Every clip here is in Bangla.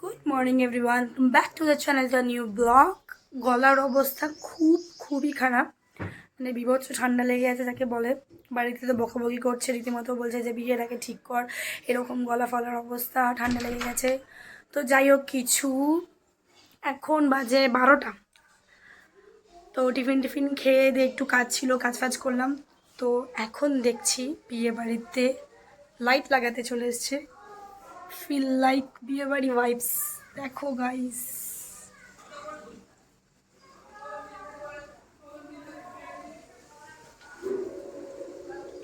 Good morning everyone, back to the channel the new blog. গলার অবস্থা খুবই খারাপ, মানে বিভৎস ঠান্ডা লেগে আছে যাকে বলে। বাড়িতে তো বকাবকি করছে, রীতিমতো বলছে যে বিয়ের আগে ঠিক কর, এরকম গলা ফলার অবস্থা, ঠান্ডা লেগে গেছে। তো যাই হোক, কিছু এখন বাজে 12টা। তো টিফিন খেয়ে দিয়ে একটু কাজ ছিল, কাজ করলাম। তো এখন দেখছি বিয়ে বাড়িতে লাইট লাগাতে চলে এসছে। ফিল লাইক বিয়ে বাড়ি ভাইবস। দেখো গাইস,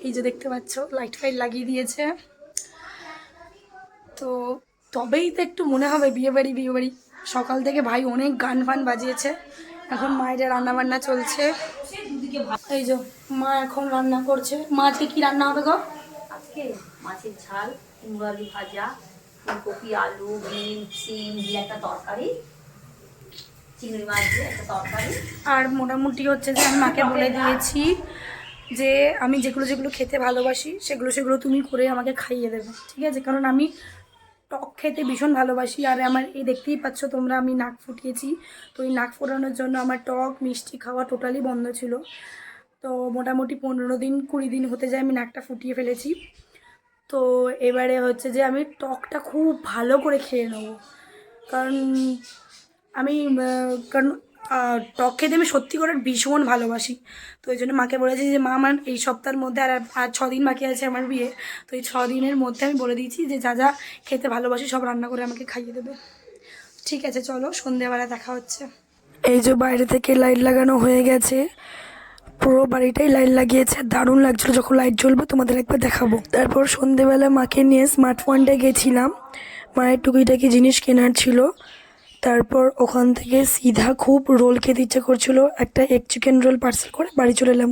এই যে দেখতে পাচ্ছ লাইট ফাইট লাগিয়ে দিয়েছে। তো তবেই তো একটু মনে হবে বিয়ে বাড়ি। সকাল থেকে ভাই অনেক গান ফান বাজিয়েছে। এখন মায়ের রান্না বান্না চলছে। এই যে মা এখন রান্না করছে। মা আজকে কি রান্না হবে গো? আজকে মাছের ঝাল, কুমড়ো আলু ভাজা, ফুলকপি আলু বিন সিম দিয়ে একটা তরকারি, চিংড়ি মাছ দিয়ে একটা তরকারি। আর মোটামুটি হচ্ছে যে আমি মাকে বলে দিয়েছি যে আমি যেগুলো খেতে ভালোবাসি সেগুলো তুমি করে আমাকে খাইয়ে দেবে, ঠিক আছে? কারণ আমি টক খেতে ভীষণ ভালোবাসি। আর আমার এই দেখতেই পাচ্ছ তোমরা, আমি নাক ফুটিয়েছি। তো এই নাক ফোটানোর জন্য আমার টক মিষ্টি খাওয়া টোটালি বন্ধ ছিল। তো মোটামুটি 15-20 দিন হতে যায় আমি নাকটা ফুটিয়ে ফেলেছি। তো এবারে হচ্ছে যে আমি টকটা খুব ভালো করে খেয়ে নেবো। কারণ আমি কারণ টক খেতে আমি সত্যি করে ভীষণ ভালোবাসি। তো এই জন্য মাকে বলেছি যে মা, আমার এই সপ্তাহের মধ্যে আর 6 দিন বাকি আছে আমার বিয়ে। তো এই 6 দিনের মধ্যে আমি বলে দিয়েছি যে যা যা খেতে ভালোবাসি সব রান্না করে আমাকে খাইয়ে দেবে। ঠিক আছে, চলো সন্ধেবেলা দেখা হচ্ছে। এই যে বাইরে থেকে লাইট লাগানো হয়ে গেছে, পুরো বাড়িটাই লাইট লাগিয়েছে, দারুণ লাগছিল। যখন লাইট জ্বলবে তোমাদের একবার দেখাবো। তারপর সন্ধেবেলা মাকে নিয়ে স্মার্ট পয়েন্টে গেছিলাম, মায়ের টুকিটাকি জিনিস কেনার ছিল। তারপর ওখান থেকে সিধা খুব রোল খেতে ইচ্ছে করছিল, একটা এগ চিকেন রোল পার্সেল করে বাড়ি চলে এলাম।